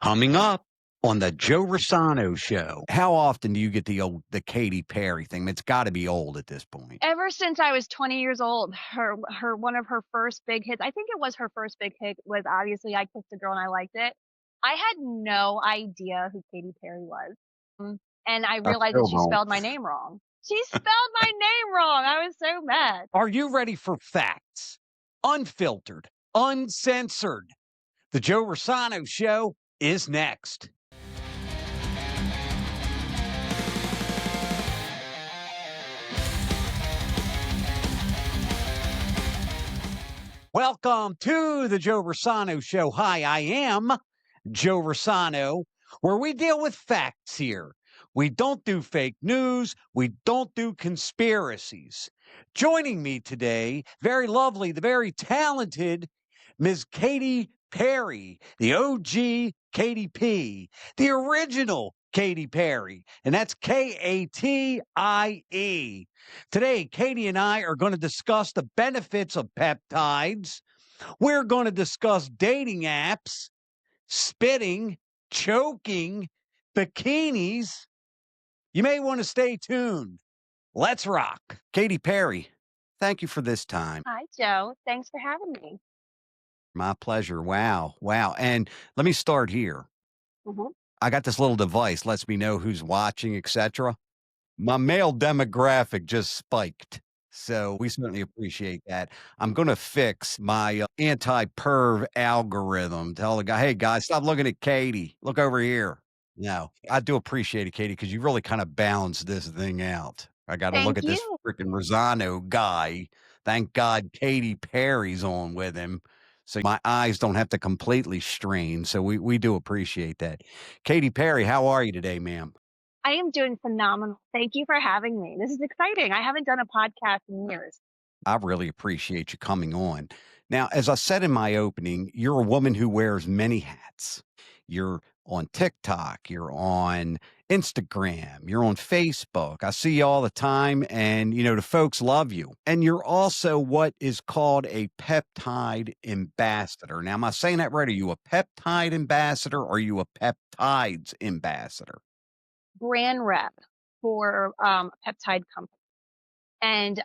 Coming up on the Joe Rossano Show. How often do you get the Katy Perry thing? It's got to be old at this point. Ever since I was 20 years old, her one of her first big hits, I think it was her first big hit, was obviously "I Kissed a Girl and I Liked It." I had no idea who Katy Perry was, and I I realized that still she don't. spelled my name wrong. She spelled my name wrong. I was so mad. Are you ready for facts? Unfiltered, uncensored. The Joe Rossano Show is next. Welcome to the Joe Rossano Show. Hi, I am Joe Rossano, where we deal with facts here. We don't do fake news. We don't do conspiracies. Joining me today, very lovely, the very talented Ms. Katie Perry, the OG-KatieP, the original Katy Perry, and that's Katie. Today, Katie and I are going to discuss the benefits of peptides. We're going to discuss dating apps, spitting, choking, bikinis. You may want to stay tuned. Let's rock. Katy Perry, thank you for this time. Hi, Joe. Thanks for having me. My pleasure. Wow. Wow. And let me start here. Mhm. I got this little device, lets me know who's watching, etc. My male demographic just spiked. So we certainly appreciate that. I'm going to fix my anti-perv algorithm. Tell the guy, hey, guys, stop looking at Katie. Look over here. No, I do appreciate it, Katie, because you really kind of balanced this thing out. I got to look Thank at this you. freaking Rossano guy. Thank God Katy Perry's on with him. So my eyes don't have to completely strain. So we do appreciate that. Katy Perry, how are you today, ma'am? I am doing phenomenal. Thank you for having me. This is exciting. I haven't done a podcast in years. I really appreciate you coming on. Now, as I said in my opening, you're a woman who wears many hats. You're on TikTok, you're on Instagram, you're on Facebook. I see you all the time, and the folks love you. And you're also what is called a peptide ambassador. Now, am I saying that right? Are you a peptide ambassador or are you a peptides ambassador? Brand rep for a peptide company. And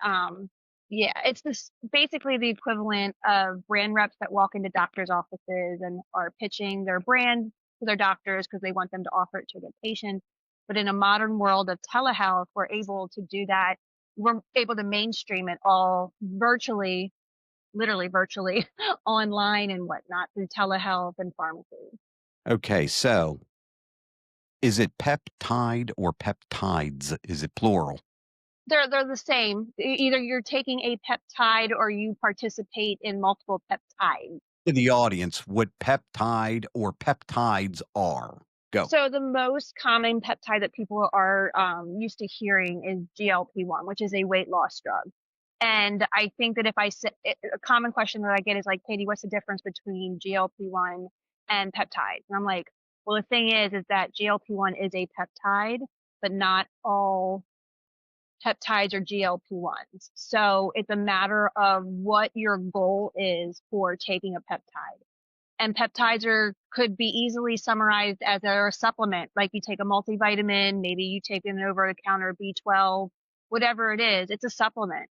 yeah, it's this basically the equivalent of brand reps that walk into doctors' offices and are pitching their brand to their doctors because they want them to offer it to their patients. But in a modern world of telehealth, we're able to do that. We're able to mainstream it all virtually, literally virtually online and whatnot through telehealth and pharmacy. Okay, so is it peptide or peptides? Is it plural? They're the same. Either you're taking a peptide or you participate in multiple peptides. To the audience what peptide or peptides are. Go. So the most common peptide that people are used to hearing is GLP-1, which is a weight loss drug. And I think that if I say a common question that I get is like, Katie, what's the difference between GLP-1 and peptides? And I'm like, well, the thing is that GLP-1 is a peptide, but not all peptides or GLP-1s. So it's a matter of what your goal is for taking a peptide. And peptides could be easily summarized as a supplement, like you take a multivitamin, maybe you take an over-the-counter B12, whatever it is, it's a supplement.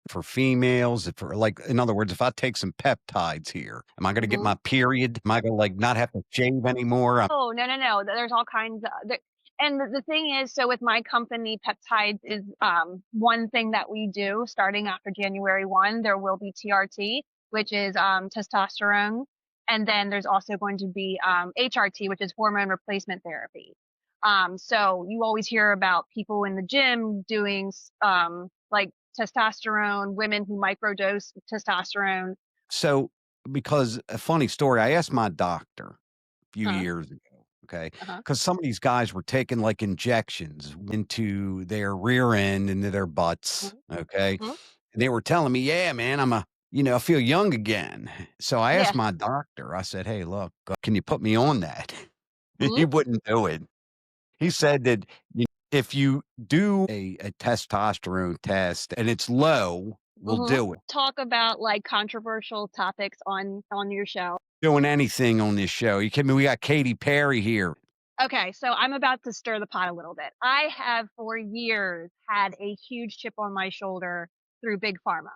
For females, for like, in other words, if I take some peptides here, am I going to get Mhm. my period? Am I going to like not have to shave anymore? Oh, no, no, no. There's all kinds of, and the thing is, so with my company, Peptides is one thing that we do starting after January 1. There will be TRT, which is testosterone. And then there's also going to be HRT, which is hormone replacement therapy. So you always hear about people in the gym doing like testosterone, women who microdose testosterone. So, because a funny story, I asked my doctor a few Huh? years ago, okay, Uh-huh. because some of these guys were taking like injections into their rear end, into their butts, okay, Hmm. and they were telling me, yeah, man, I feel young again. So I Yeah. asked my doctor, I said, hey, look, can you put me on that? Hmm. He wouldn't do it. He said that if you do a testosterone test and it's low, We'll do it. Talk about like controversial topics on your show. Doing anything on this show. You kidding me? We got Katie Perry here. Okay, so I'm about to stir the pot a little bit. I have for years had a huge chip on my shoulder through big pharma.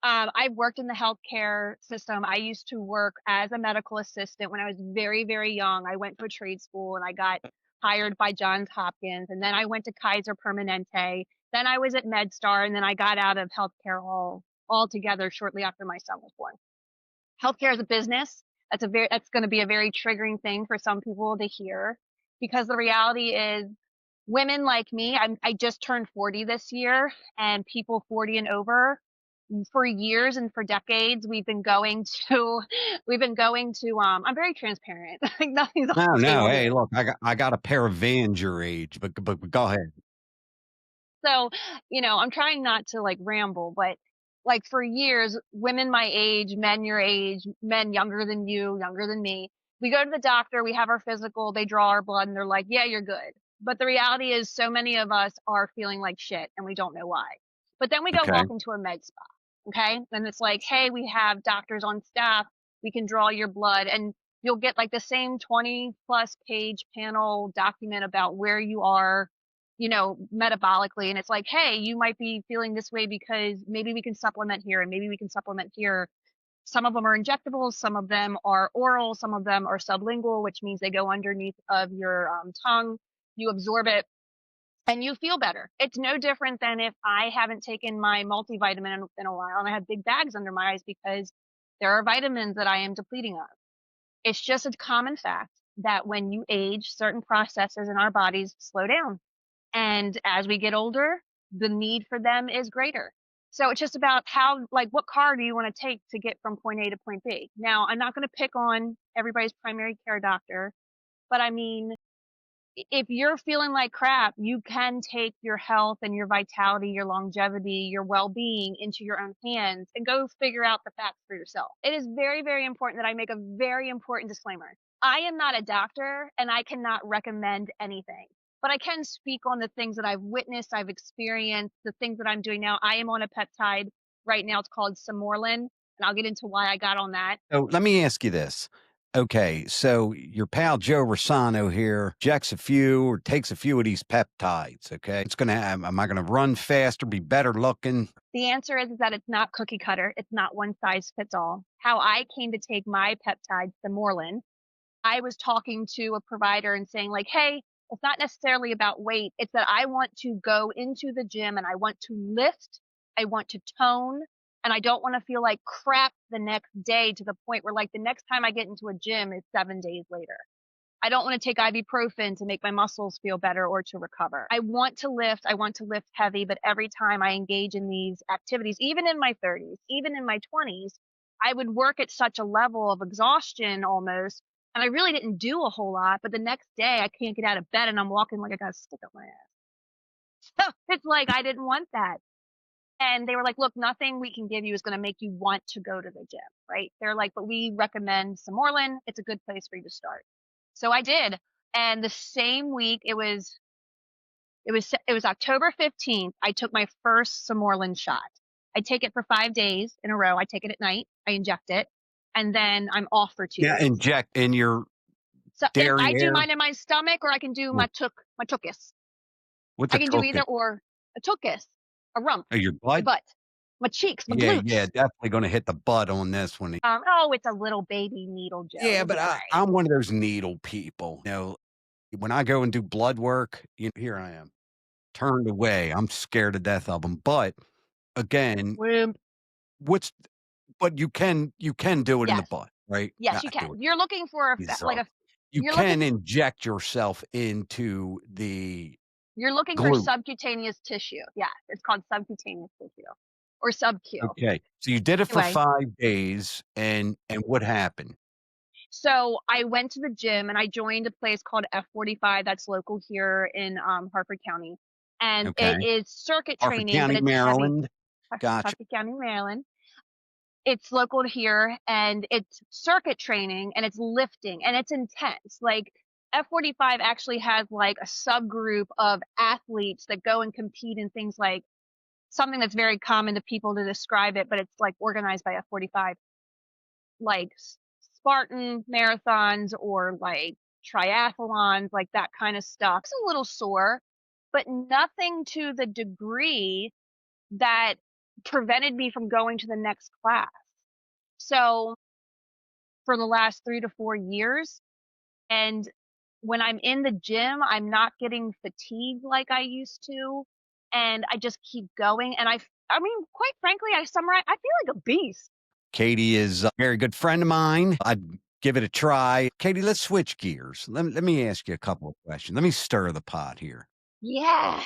I've worked in the healthcare system. I used to work as a medical assistant when I was very, very young. I went to a trade school and I got hired by Johns Hopkins, and then I went to Kaiser Permanente. Then I was at MedStar, and then I got out of healthcare altogether shortly after my son was born. Healthcare is a business. That's going to be a very triggering thing for some people to hear, because the reality is women like me, I just turned 40 this year, and people 40 and over, for years and for decades, I'm very transparent. Like nothing's off No, the no. table Hey, here. look, I got a pair of Vans your age, but go ahead. So, I'm trying not to like ramble, but like for years, women my age, men your age, men younger than you, younger than me, we go to the doctor, we have our physical, they draw our blood and they're like, yeah, you're good. But the reality is so many of us are feeling like shit and we don't know why. But then we go Okay. walk into a med spa. Okay. And it's like, hey, we have doctors on staff. We can draw your blood and you'll get like the same 20+ page panel document about where you are, metabolically. And it's like, hey, you might be feeling this way because maybe we can supplement here and maybe we can supplement here. Some of them are injectables, some of them are oral, some of them are sublingual, which means they go underneath of your tongue. You absorb it and you feel better. It's no different than if I haven't taken my multivitamin in a while and I have big bags under my eyes because there are vitamins that I am depleting of. It's just a common fact that when you age, certain processes in our bodies slow down. And as we get older, the need for them is greater. So it's just about what car do you want to take to get from point A to point B? Now, I'm not going to pick on everybody's primary care doctor, but I mean, if you're feeling like crap, you can take your health and your vitality, your longevity, your well-being into your own hands and go figure out the facts for yourself. It is very, very important that I make a very important disclaimer. I am not a doctor and I cannot recommend anything, but I can speak on the things that I've witnessed, I've experienced, the things that I'm doing now. I am on a peptide right now. It's called Samorlin, and I'll get into why I got on that. So let me ask you this. Okay, so your pal Joe Rossano here injects a few or takes a few of these peptides. Okay, it's gonna have. Am I gonna run faster, be better looking? The answer is that it's not cookie cutter. It's not one size fits all. How I came to take my peptides, the Morlin, I was talking to a provider and saying like, hey, it's not necessarily about weight. It's that I want to go into the gym and I want to lift, I want to tone, and I don't want to feel like crap the next day to the point where like the next time I get into a gym is 7 days later. I don't want to take ibuprofen to make my muscles feel better or to recover. I want to lift heavy, but every time I engage in these activities, even in my 30s, even in my 20s, I would work at such a level of exhaustion almost. And I really didn't do a whole lot, but the next day I can't get out of bed and I'm walking like I got a stick up my ass. So it's like, I didn't want that. And they were like, look, nothing we can give you is going to make you want to go to the gym, right? They're like, but we recommend Samorlin. It's a good place for you to start. So I did. And the same week, it was October 15th, I took my first Samorlin shot. I take it for 5 days in a row. I take it at night. I inject it. And then I'm off for 2 Yeah, weeks. inject in your So I do derriere. mine in my stomach or I can do my tuchus. What's I a can do token? either or. A tuchus, a rump, Oh, your my butt? butt, my cheeks, my Yeah, yeah, glutes. definitely gonna hit the butt on this one. It's a little baby needle, Joe. Yeah, You'll but be all right. I'm one of those needle people. When I go and do blood work, here I am, turned away. I'm scared to death of them. But again, Wimp. what's but you can do it in the Yes. butt, right? Yes, Not you do can. it. You're looking for Jesus. You you're looking can inject yourself into the You're looking for glue. subcutaneous tissue. Yeah, it's called subcutaneous tissue or sub-Q. Okay. So you did it for Anyway, 5 days and what happened? so I went to the gym and I joined a place called F45 that's local here in Harford County. And Okay. it is circuit Harford training, but County, it's heavy. Maryland. Gotcha. Harford County, Maryland. It's local here and it's circuit training and it's lifting and it's intense. Like F45 actually has like a subgroup of athletes that go and compete in things like something that's very common to people to describe it, but it's like organized by a 45, like Spartan marathons or like triathlons, like that kind of stuff. It's a little sore, but nothing to the degree that prevented me from going to the next class. So for the last 3 to 4 years, and when I'm in the gym, I'm not getting fatigued like I used to, and I just keep going, and I mean, quite frankly, I feel like a beast. Katie is a very good friend of mine. I'd give it a try. Katie, let's switch gears. Let me ask you a couple of questions. Let me stir the pot here. Yeah.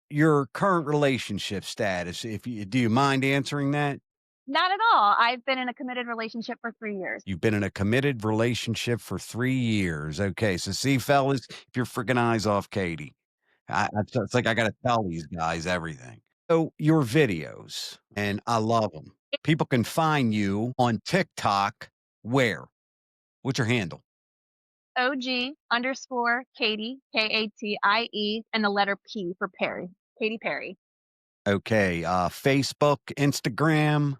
Your current relationship status, if you do you mind answering that? Not at all. I've been in a committed relationship for 3 years. You've been in a committed relationship for 3 years. Okay, so see, fellas, keep your freaking eyes off Katie. It's like I gotta tell these guys everything. So, your videos, and I love them. People can find you on TikTok where? What's your handle? OG_Katie, Katie, and the letter P for Perry. Katie Perry. Okay, Facebook, Instagram.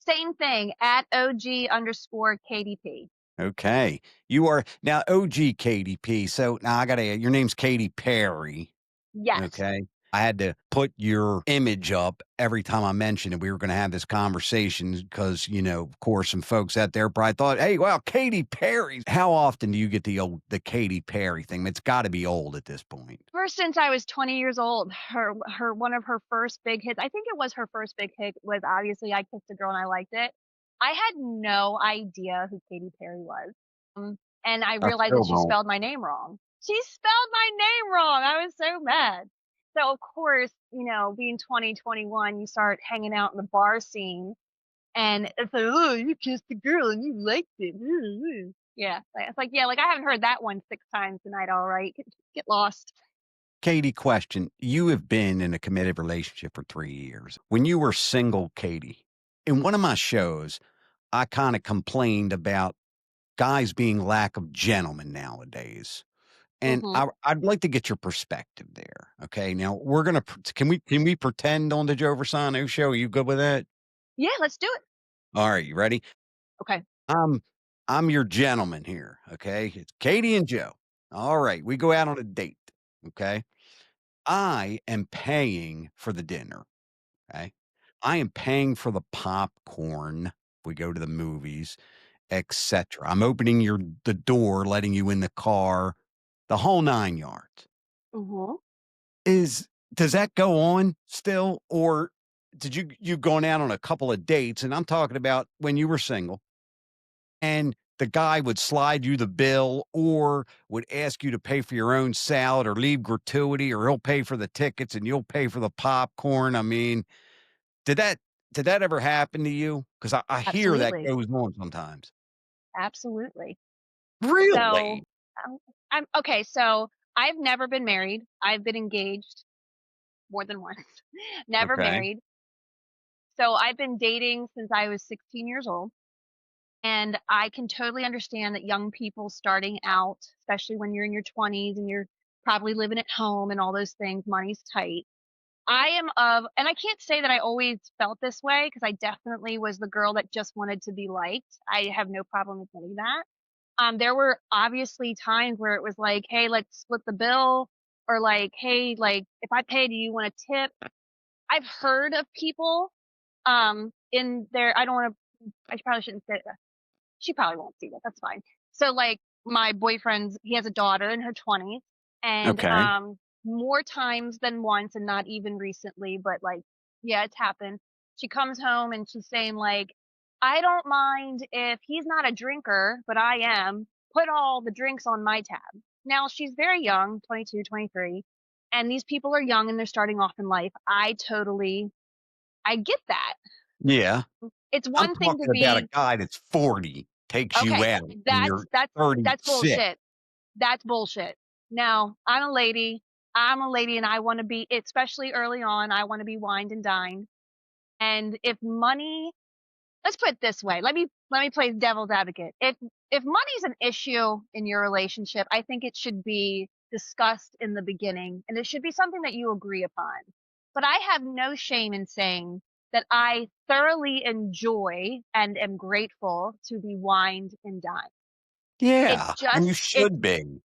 Same thing, at OG_KatieP. Okay. You are now OG-KatieP. So now I gotta your name's Katie Perry. Yes. Okay. I had to put your image up every time I mentioned it. We were going to have this conversation because, of course, some folks out there probably thought, hey, well, Katy Perry. How often do you get the Katy Perry thing? It's got to be old at this point. Ever since I was 20 years old, her one of her first big hits, I think it was her first big hit, was obviously I Kissed a Girl and I Liked It. I had no idea who Katy Perry was. And I I realized that still she don't. spelled my name wrong. She spelled my name wrong. I was so mad. So of course, being 2021, you start hanging out in the bar scene and it's like, oh, you kissed a girl and you liked it. Yeah. It's like, yeah, like I haven't heard that one 6 times tonight. All right. Get lost. Katie, question. You have been in a committed relationship for 3 years. When you were single, Katie, in one of my shows, I kind of complained about guys being lack of gentlemen nowadays. And Hmm. I'd like to get your perspective there. Okay. Now we're gonna can we pretend on the Joe Versano show? Are you good with that? Yeah, let's do it. All right, you ready? Okay. I'm I'm your gentleman here. Okay. It's Katie and Joe. All right. We go out on a date. Okay. I am paying for the dinner. Okay. I am paying for the popcorn. We go to the movies, etc. I'm opening the door, letting you in the car, the whole 9 yards. Hmm. Is does that go on still, or did you've gone out on a couple of dates, and I'm talking about when you were single, and the guy would slide you the bill or would ask you to pay for your own salad or leave gratuity, or he'll pay for the tickets and you'll pay for the popcorn. I mean, did that did that ever happen to you? Because I hear that Absolutely. goes on sometimes. Absolutely. So, Really? um, I'm okay. So I've never been married. I've been engaged more than once. Never Okay. married. So I've been dating since I was 16 years old. And I can totally understand that young people starting out, especially when you're in your 20s and you're probably living at home and all those things, money's tight. And I can't say that I always felt this way because I definitely was the girl that just wanted to be liked. I have no problem admitting that. There were obviously times where it was like, hey, let's split the bill, or like, hey, like if I pay, do you want a tip? I've heard of people in their I don't want to I probably shouldn't say that. She probably won't see that. That's fine. So like my boyfriend's he has a daughter in her 20s, and Okay. more times than once, and not even recently, but like yeah, it's happened. She comes home and she's saying like, I don't mind if he's not a drinker, but I am. Put all the drinks on my tab. Now she's very young, 22, 23, and these people are young and they're starting off in life. I get that. Yeah. It's I'm one thing to talking about a be guy that's 40 takes you okay. out and That's you're that's that's 36. bullshit. That's bullshit. Now, I'm a lady. I'm a lady and I want to be, especially early on, I want to be wined and dined. And if money, let's put it this way. Let me play devil's advocate. If money's an issue in your relationship, I think it should be discussed in the beginning and it should be something that you agree upon. But I have no shame in saying that I thoroughly enjoy and am grateful to be wined and dined. It's Yeah, and you just it's should be.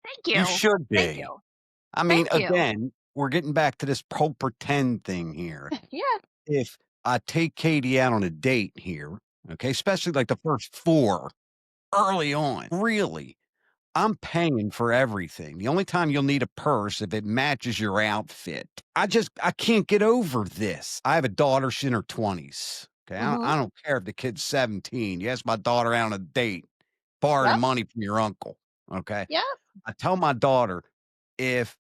thank You you. should Thank be. you. I mean, Thank you. again, we're getting back to this whole pretend thing here. Yeah. If I take Katie out on a date here, okay, especially like the first 4 early on, really, I'm paying for everything. The only time you'll need a purse if it matches your outfit. I can't get over this. I have a daughter, she's in her 20s. Okay. Mhm. I don't care if the kid's 17. You ask my daughter out on a date, borrow the Yep. money from your uncle. Okay. Yep. I tell my daughter, if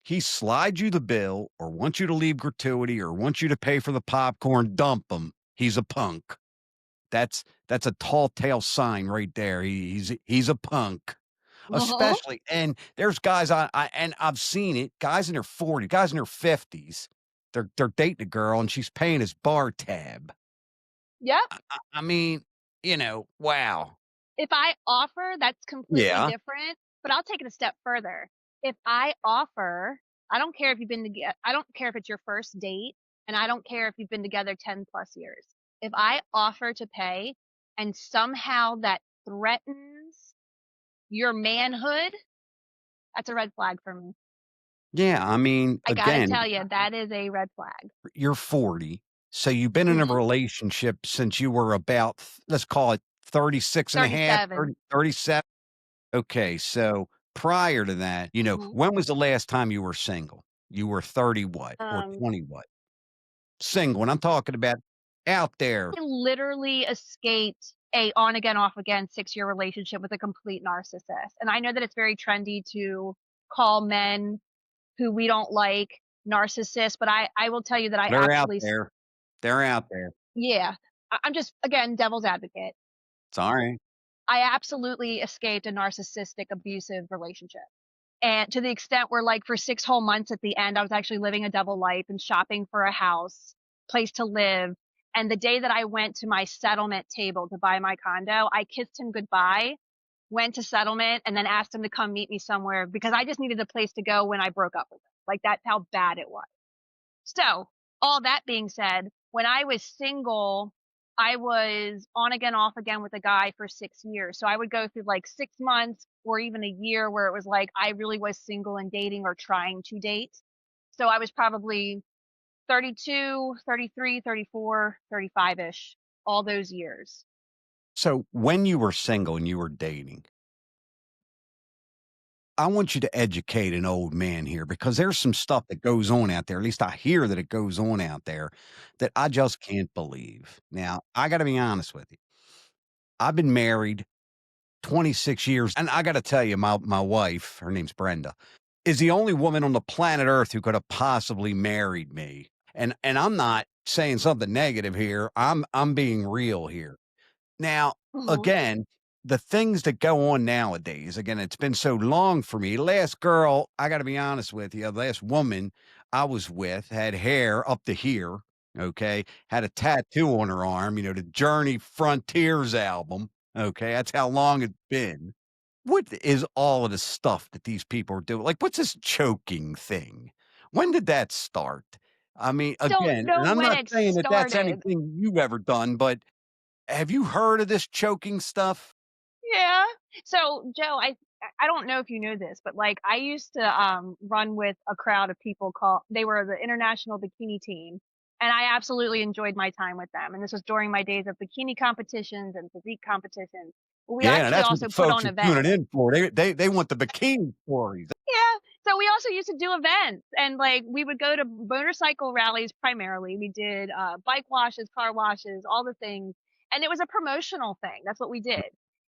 he slides you the bill or wants you to leave gratuity or wants you to pay for the popcorn, dump him. He's a punk. That's a tall tale sign right there. He's a punk. Mhm. Especially, and there's guys and I've seen it, guys in their 40s, guys in their 50s, they're dating a girl and she's paying his bar tab. Yep. I mean, wow. If I offer, that's completely Yeah, different, but I'll take it a step further. If I offer, I don't care if you've been together. I don't care if it's your first date, and I don't care if you've been together 10 plus years. If I offer to pay and somehow that threatens your manhood, that's a red flag for me. yeah. I mean, I gotta again, tell you, that is a red flag. you're 40, so you've been in a Mhm. relationship since you were about, let's call it 36 and a half, 37. 37. Okay, so prior to that, Mhm. when was the last time you were single? You were 30 what or Um, 20 what? Single, and I'm talking about out there. I literally escaped a on again, off again 6-year relationship with a complete narcissist. And I know that it's very trendy to call men who we don't like narcissists, but I will tell you that I They're out absolutely there. They're out there. yeah. I'm just, again, devil's advocate. It's alright. I absolutely escaped a narcissistic, abusive relationship. And to the extent where, like, for 6 whole months at the end, I was actually living a double life and shopping for a house, place to live, and the day that I went to my settlement table to buy my condo, I kissed him goodbye, went to settlement, and then asked him to come meet me somewhere because I just needed a place to go when I broke up with him. Like, that's how bad it was. So, all that being said, when I was single, I was on again, off again with a guy for 6 years. So I would go through like 6 months or even a year where it was like I really was single and dating or trying to date. So I was probably 32, 33, 34, 35-ish all those years. So, when you were single and you were dating, I want you to educate an old man here because there's some stuff that goes on out there, at least I hear that it goes on out there, that I just can't believe. Now, I gotta be honest with you. I've been married 26 years, and I gotta tell you, my wife, her name's Brenda, is the only woman on the planet Earth who could have possibly married me. And I'm not saying something negative here. I'm being real here. Now, Mhm. again, the things that go on nowadays, again, it's been so long for me. Last girl, I got to be honest with you, the last woman I was with had hair up to here. Okay. Had a tattoo on her arm, the Journey Frontiers album. Okay. That's how long it's been. What is all of the stuff that these people are doing? Like, what's this choking thing? When did that start? I mean, Don't again, and know I'm when not it saying that that's started. anything you've ever done, but have you heard of this choking stuff? Yeah. So, Joe, I don't know if you know this, but, like, I used to, run with a crowd of people called they were the International Bikini Team, and I absolutely enjoyed my time with them, and this was during my days of bikini competitions and physique competitions. We Yeah, now actually that's what the also put folks on are events. tuning in for. They want the bikini stories. Yeah. So we also used to do events and like we would go to motorcycle rallies primarily. We did bike washes, car washes, all the things. And it was a promotional thing. That's what we did.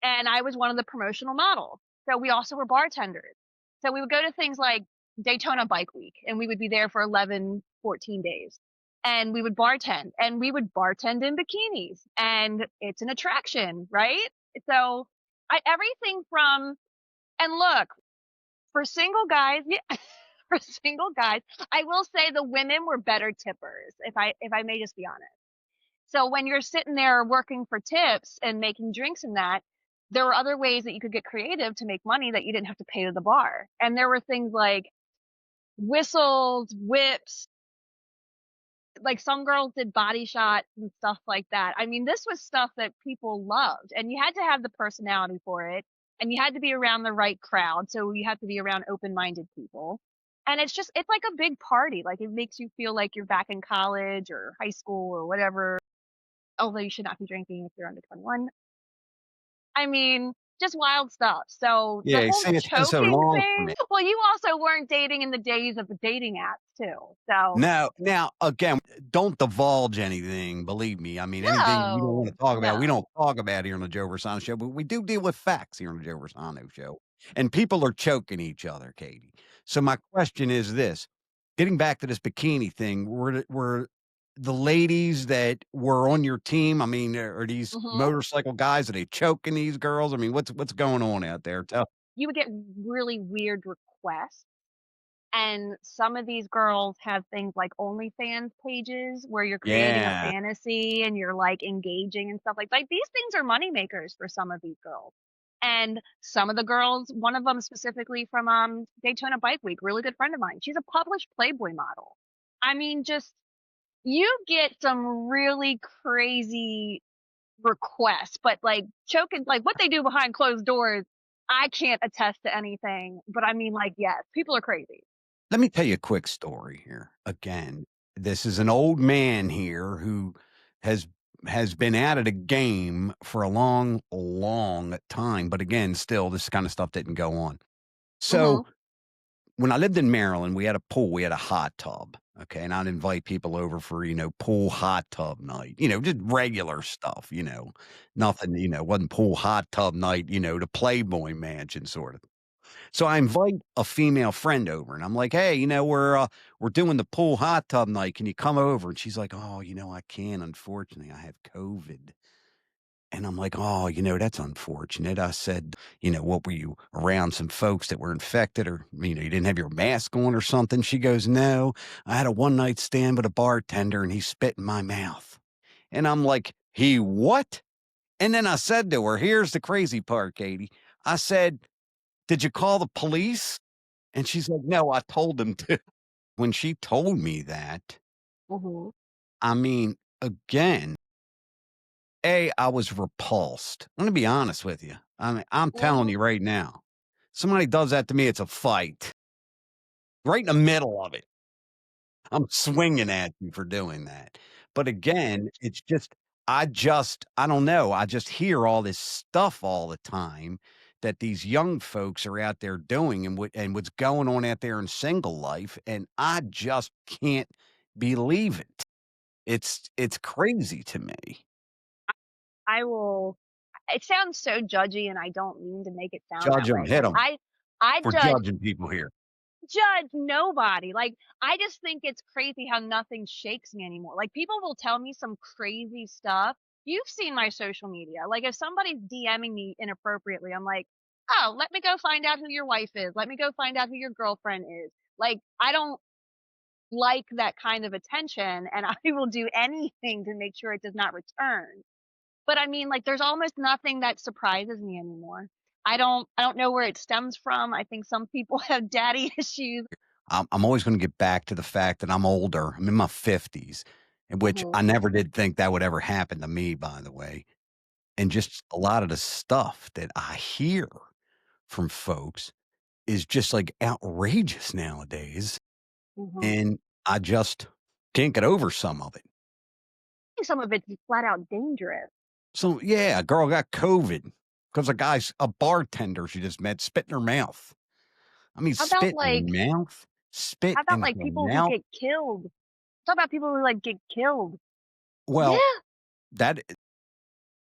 And I was one of the promotional models. So we also were bartenders. So we would go to things like Daytona Bike Week and we would be there for 11, 14 days. And we would bartend and we would bartend in bikinis and it's an attraction, right? So everything from and look, for single guys, yeah, for single guys, I will say the women were better tippers, if I may just be honest. So when you're sitting there working for tips and making drinks and that, there were other ways that you could get creative to make money that you didn't have to pay to the bar. And there were things like whistles, whips, like some girls did body shots and stuff like that. I mean, this was stuff that people loved, and you had to have the personality for it, and you had to be around the right crowd, so you have to be around open-minded people. And it's like a big party. Like it makes you feel like you're back in college or high school or whatever. Although you should not be drinking if you're under 21. I mean, just wild stuff. So the Yeah, whole see, it's been so choking long for thing, me. well, you also weren't dating in the days of the dating apps too. So No, now again, don't divulge anything. Believe me. I mean, anything we don't want no, to talk about, we no. don't talk about here on the Joe Rossano Show. But we do deal with facts here on the Joe Rossano Show, and people are choking each other, Katie. So my question is this: getting back to this bikini thing, were the ladies that were on your team? I mean, are these Mhm. motorcycle guys? Are they choking these girls? I mean, what's going on out there? Tell. You would get really weird requests, and some of these girls have things like OnlyFans pages where you're creating a Yeah, fantasy and you're, like, engaging and stuff like these things are money makers for some of these girls. And some of the girls, one of them specifically from, Daytona Bike Week, really good friend of mine, she's a published Playboy model. I mean, just you get some really crazy requests, but, like, choking like, what they do behind closed doors, I can't attest to anything, but I mean, like, yes, people are crazy. let me tell you a quick story here. Again, this is an old man here who has has been out of the game for a long, long time. But again, still, this kind of stuff didn't go on. So Mhm, when I lived in Maryland, we had a pool, we had a hot tub. Okay. And I'd invite people over for, pool hot tub night, just regular stuff, nothing, wasn't pool hot tub night, the Playboy mansion sort of. So I invite a female friend over and I'm like, "Hey, we're doing the pool hot tub night. Can you come over?" And she's like, "Oh, I can't. Unfortunately, I have COVID." And I'm like, "Oh, that's unfortunate." I said, "What were you around some folks that were infected or, you didn't have your mask on or something?" She goes, "No, I had a one night stand with a bartender and he spit in my mouth." And I'm like, "He what?" And then I said to her, here's the crazy part, Katie. I said, "Did you call the police?" And she's like, "No, I told them to." When she told me that, mhm, I mean, again, I was repulsed. I'm gonna be honest with you. I mean, I'm telling mhm. you right now, somebody does that to me, it's a fight. Right in the middle of it. I'm swinging at you for doing that. But again, it's just I don't know, I just hear all this stuff all the time that these young folks are out there doing and what's going on out there in single life, and I just can't believe it. It's crazy to me. I will it sounds so judgy, and I don't mean to make it sound Judge that them, way hit because them. I We're judge judging people here. judge nobody. Like, I just think it's crazy how nothing shakes me anymore. Like, people will tell me some crazy stuff. You've seen my social media. Like, if somebody's DMing me inappropriately, I'm like, "Oh, let me go find out who your wife is. Let me go find out who your girlfriend is." Like, I don't like that kind of attention, and I will do anything to make sure it does not return. But I mean, like, there's almost nothing that surprises me anymore. I don't know where it stems from. I think some people have daddy issues. I'm always gonna get back to the fact that I'm older. I'm in my 50s, in which Mhm, I never did think that would ever happen to me, by the way. And just a lot of the stuff that I hear from folks is just, like, outrageous nowadays, mhm. and I just can't get over some of it. I think some of it's flat out dangerous. So, yeah, a girl got COVID because a bartender she just met spit in her mouth. I mean, How about spit in like her mouth? Spit how about in her like people who mouth? get killed? How about people who like get killed? Yeah, Well, that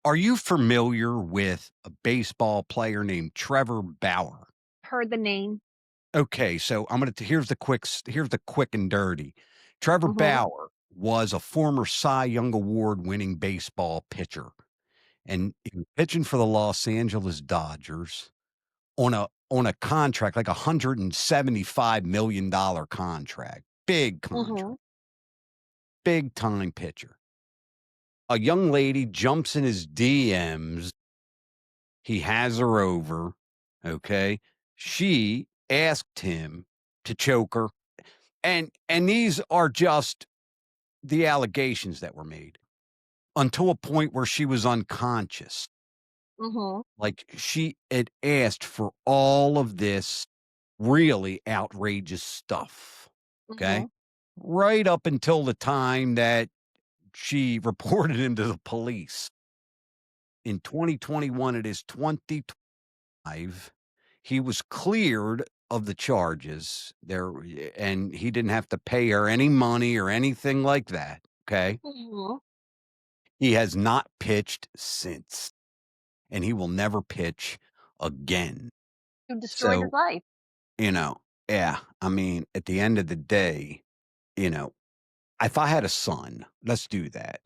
are you familiar with a baseball player named Trevor Bauer? heard the name. Okay, so here's the quick and dirty. Trevor Mhm, Bauer was a former Cy Young Award winning baseball pitcher, and he was pitching for the Los Angeles Dodgers on a contract, like $175 million contract. Big mhm, contract, big time pitcher. A young lady jumps in his DMs. He has her over, okay? She asked him to choke her. And these are just the allegations that were made until a point where she was unconscious. Mhm. Like, she had asked for all of this really outrageous stuff, okay? Mhm. Right up until the time that she reported him to the police. In 2021, it is 2025. He was cleared of the charges there, and he didn't have to pay her any money or anything like that, okay? Mhm. He has not pitched since, and he will never pitch again. You destroyed his So, life. you know, yeah, I mean, at the end of the day, you know, if I had a son, let's do that.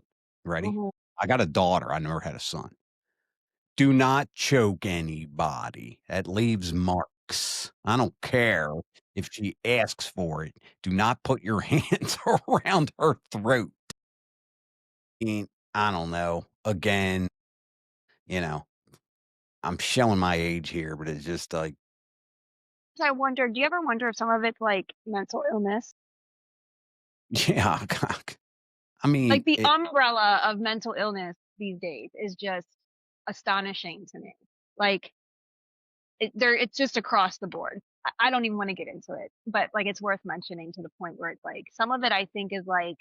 Ready? Mhm. I got a daughter. I never had a son. Do not choke anybody. That leaves marks. I don't care if she asks for it. Do not put your hands around her throat. And I don't know. Again, you know, I'm showing my age here, but it's just like, I wonder, do you ever wonder if some of it's like mental illness? yeah, I mean, Like the it, umbrella of mental illness these days is just astonishing to me. Like it's just across the board. I don't even want to get into it, but like it's worth mentioning to the point where it's like some of it I think is like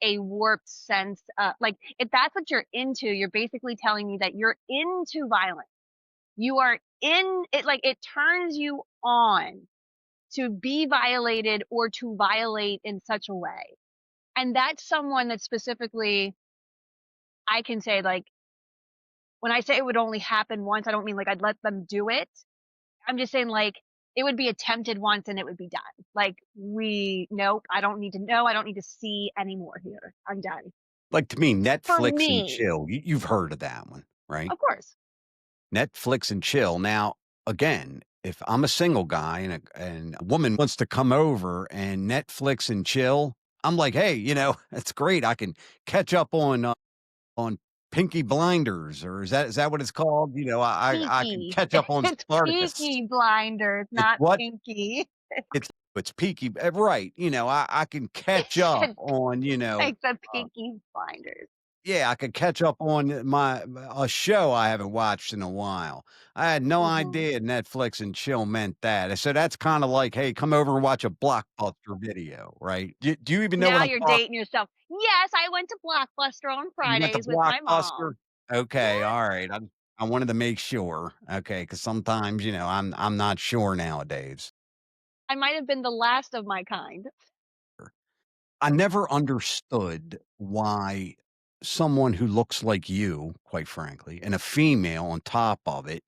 a warped sense. Like if that's what you're into, you're basically telling me that you're into violence. You are in it. Like it turns you on to be violated or to violate in such a way. And that's someone that specifically I can say like when I say it would only happen once, I don't mean like I'd let them do it. I'm just saying like it would be attempted once and it would be done. Like nope, I don't need to know. I don't need to see anymore here. I'm done. like to me, For Netflix and me, chill. You've heard of that one, right? of course. Netflix and chill. Now, again, if I'm a single guy and a woman wants to come over and Netflix and chill, I'm like, hey, that's great. I can catch up on Pinky Blinders, or is that what it's called? I can Peaky. catch up on It's Spartacus. Peaky Blinders, It's not what Pinky. it's Peaky, right? I can catch It's up on like the Peaky Blinders. yeah, I could catch up on a show I haven't watched in a while. I had no Mhm. idea Netflix and chill meant that. So that's kind of like, hey, come over and watch a blockbuster video, right? Do you even know what Now I'm you're talking? dating yourself. Yes, I went to Blockbuster on You went to Fridays with my Blockbuster? mom. Okay, Yes. all right. I wanted to make sure. Okay, because sometimes I'm not sure nowadays. I might have been the last of my kind. I never understood why someone who looks like you, quite frankly, and a female on top of it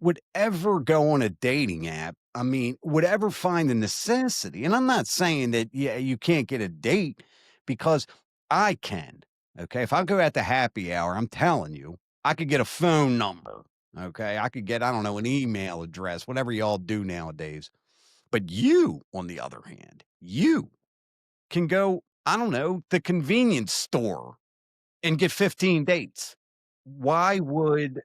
would ever go on a dating app. I mean, would ever find the necessity. And I'm not saying that, yeah, you can't get a date because I can. Okay. If I go at the happy hour, I'm telling you, I could get a phone number. Okay. I could get, I don't know, an email address, whatever y'all do nowadays. But you, on the other hand, you can go, I don't know, the convenience store and get 15 dates. Why would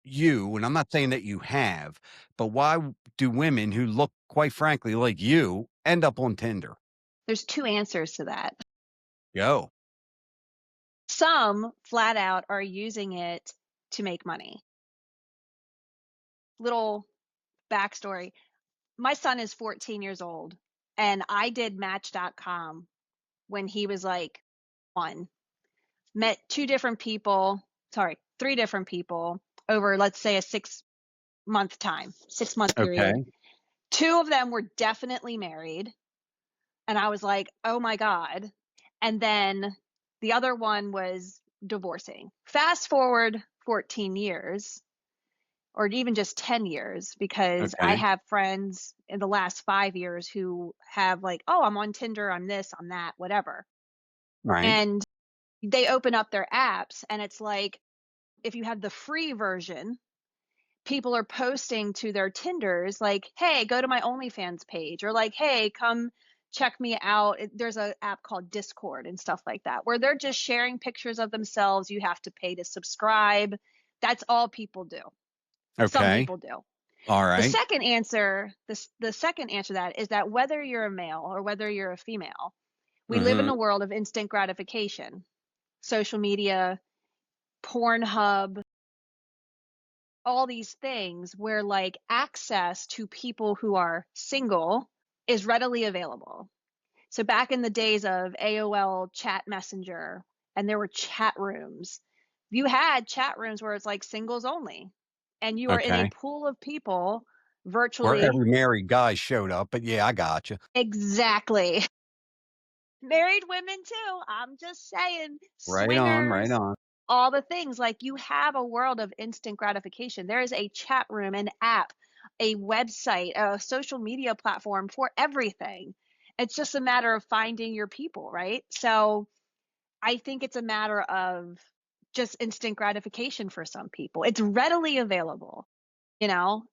you, and I'm not saying that you have, but why do women who look, quite frankly, like you end up on Tinder? There's two answers to that. Go. Some flat out are using it to make money. Little backstory. My son is 14 years old, and I did Match.com when he was like 1. Met three different people over, let's say, a 6-month period. Okay. 2 of them were definitely married, and I was like, oh my God. And then the other one was divorcing. Fast forward 14 years, or even just 10 years, because I Okay. have friends in the last 5 years who have like, oh, I'm on Tinder, I'm this, I'm that, whatever. Right. And they open up their apps, and it's like, if you have the free version, people are posting to their Tinders like, hey, go to my OnlyFans page, or like, hey, come check me out. There's an app called Discord and stuff like that, where they're just sharing pictures of themselves. You have to pay to subscribe. That's all people do. Some Okay. people do. All The right. second answer, the second answer to that is that whether you're a male or whether you're a female, we live in Mhm. a world of instant gratification. Social media, Pornhub, all these things where like access to people who are single is readily available. So back in the days of AOL chat messenger and there were chat rooms, you had chat rooms where it's like singles only and you are in a Okay. pool of people Where virtually. every married guy showed up, but yeah, I got you. Exactly. Married women too. I'm just saying, Right on, right swingers, on. all the things. Like you have a world of instant gratification. There is a chat room, an app, a website, a social media platform for everything. It's just a matter of finding your people, right? So I think it's a matter of just instant gratification for some people. It's readily available.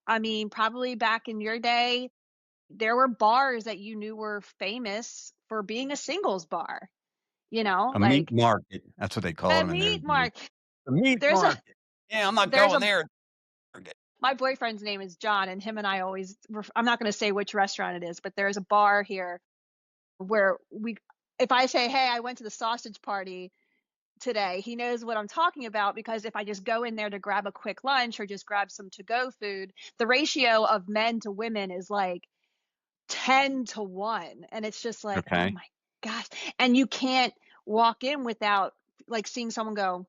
I mean, probably back in your day, there were bars that you knew were famous for being a singles bar, A meat like market. That's what they called a them in those meat days. market. The meat There's a market. Yeah, I'm not there's going a there. my boyfriend's name is John and him and I always I'm not going to say which restaurant it is, but there's a bar here where if I say, "Hey, I went to the sausage party today," he knows what I'm talking about because if I just go in there to grab a quick lunch or just grab some to-go food, the ratio of men to women is like 10 to 1. And it's just like, oh Okay. my gosh. And you can't walk in without like seeing someone go.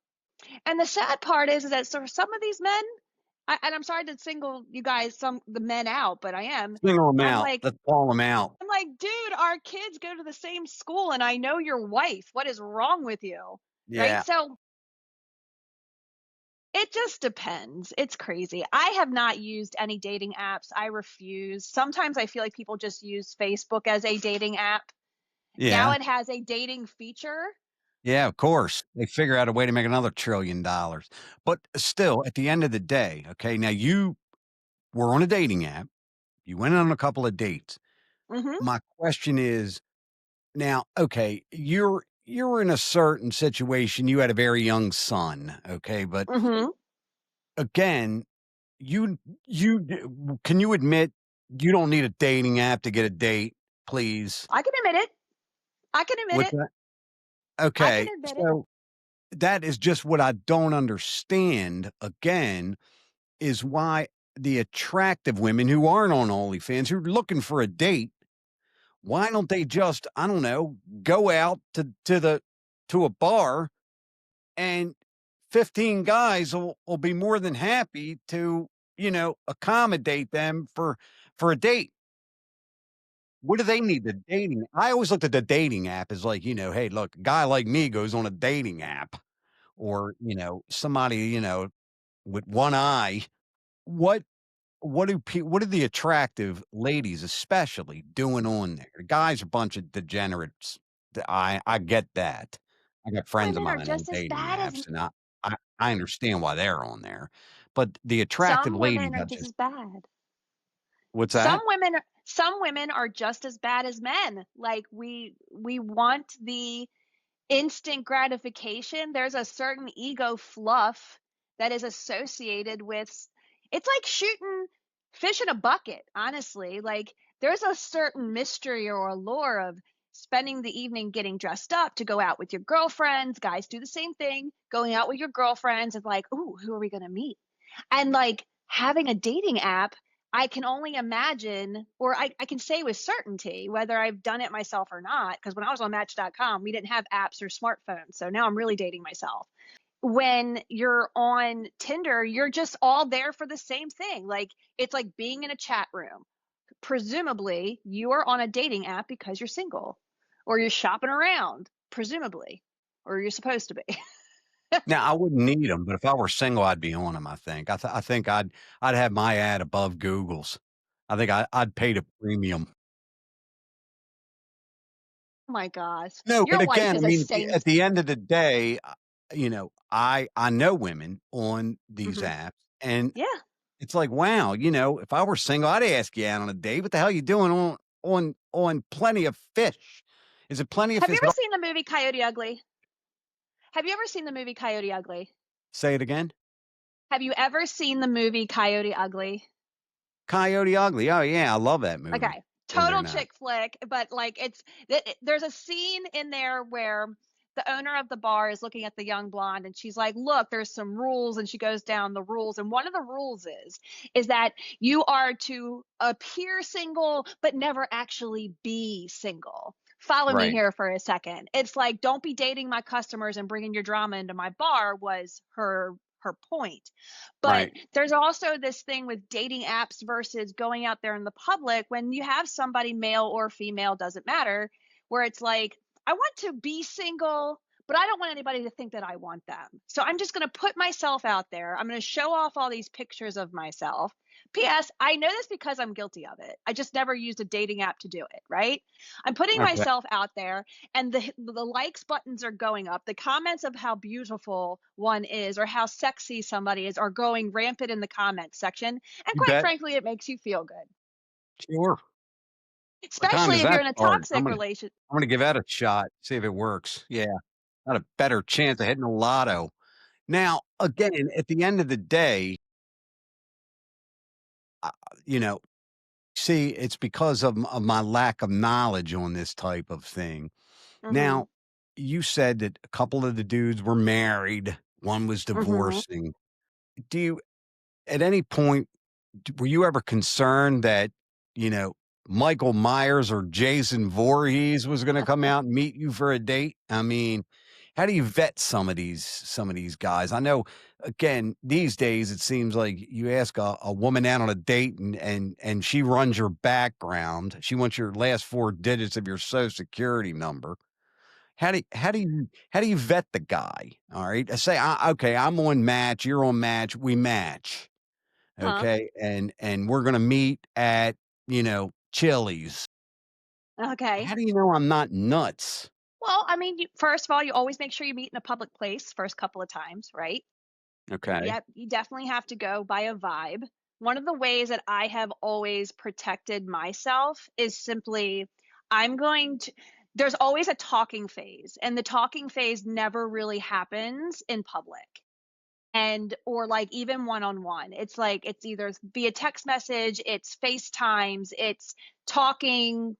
And the sad part is that so some of these men, and I'm sorry to single you guys, the men out, but I am. Single them I'm out. like, Let's call them out. I'm like, dude, our kids go to the same school, and I know your wife. What is wrong with you? Right? Yeah. So it just depends. It's crazy. I have not used any dating apps. I refuse. Sometimes I feel like people just use Facebook as a dating app. Now Yeah. it has a dating feature. Yeah, of course. They figure out a way to make another $1 trillion. But still, at the end of the day, okay, now you were on a dating app. You went on a couple of dates. Mhm. My question is now, okay, you're in a certain situation. You had a very young son, okay, but Mhm. again, you can you admit you don't need a dating app to get a date, please? I can admit it. I can admit What's it. that? I can Okay, admit it. so that is just what I don't understand, again, is why the attractive women who aren't on OnlyFans, who are looking for a date, why don't they just, I don't know, go out to a bar and 15 guys will be more than happy to, accommodate them for a date. What do they need the dating? I always looked at the dating app as like, hey, look, a guy like me goes on a dating app or, somebody, with one eye. What what are the attractive ladies especially doing on there? The guys are a bunch of degenerates. I get that. I got friends of Women are mine on just as dating bad as apps, and I understand why they're on there. But the attractive some ladies, women are I just just as bad. what's that? Some women are just as bad as men. Like we want the instant gratification. There's a certain ego fluff that is associated with it's like shooting fish in a bucket, honestly. Like there's a certain mystery or allure of spending the evening getting dressed up to go out with your girlfriends. Guys do the same thing, going out with your girlfriends and like, ooh, who are we gonna meet? And like having a dating app, I can only imagine, or I can say with certainty, whether I've done it myself or not, because when I was on Match.com, we didn't have apps or smartphones. So now I'm really dating myself. When you're on Tinder, you're just all there for the same thing. Like it's like being in a chat room. Presumably, you are on a dating app because you're single or you're shopping around, presumably, or you're supposed to be. Now, I wouldn't need them, but if I were single, I'd be on them. I think. I think I'd have my ad above Google's. I think I'd pay the premium. Oh my gosh. No, but Your wife again, I is a mean, saint. at the end of the day, I know women on these Hmm. apps, and Yeah. it's like, wow, if I were single, I'd ask you out on a date. What the hell you doing on Plenty of Fish? Is it Plenty of Have you Fish? ever But seen the movie Coyote Ugly? Have you ever seen the movie Coyote Ugly? say it again. Have you ever seen the movie Coyote Ugly? Coyote Ugly. Oh yeah, I love that movie. Okay. Believe it or Total not. chick flick, but like there's a scene in there where the owner of the bar is looking at the young blonde and she's like, "Look, there's some rules." And she goes down the rules, and one of the rules is that you are to appear single but never actually be single. Follow me Right, here for a second. It's like, don't be dating my customers and bringing your drama into my bar was her point. But right. there's also this thing with dating apps versus going out there in the public when you have somebody, male or female, doesn't matter, where it's like, I want to be single, but I don't want anybody to think that I want them. So I'm just going to put myself out there. I'm going to show off all these pictures of myself. P.S. I know this because I'm guilty of it. I just never used a dating app to do it, right? I'm putting Okay. myself out there, and the likes buttons are going up. The comments of how beautiful one is or how sexy somebody is are going rampant in the comments section. And You quite bet. frankly, it makes you feel good, Sure. What time especially does if that you're in a start? toxic relation. I'm gonna give that a shot. See if it works. Yeah, got a better chance of hitting the lotto. Now, again, at the end of the day, uh, you know, see, it's because of my lack of knowledge on this type of thing. Mhm. Now, you said that a couple of the dudes were married, one was Mhm. divorcing. Do you at any point were you ever concerned that, you know, Michael Myers or Jason Voorhees was gonna come out and meet you for a date? I mean, how do you vet some of these guys? I know, again, these days, it seems like you ask a woman out on a date and she runs your background. She wants your last 4 digits of your Social Security number. How do you vet the guy? All right? Say, "Okay, I'm on Match, you're on Match, we match." Huh. Okay, and we're gonna meet at, Chili's. Okay. How do you know I'm not nuts? Well, I mean, first of all, you always make sure you meet in a public place first couple of times, right? Okay, Yep, you definitely have to go by a vibe. One of the ways that I have always protected myself is simply, I'm going to there's always a talking phase, and the talking phase never really happens in public. And or like even one-on-one. It's like it's either via text message, it's FaceTimes, it's talking.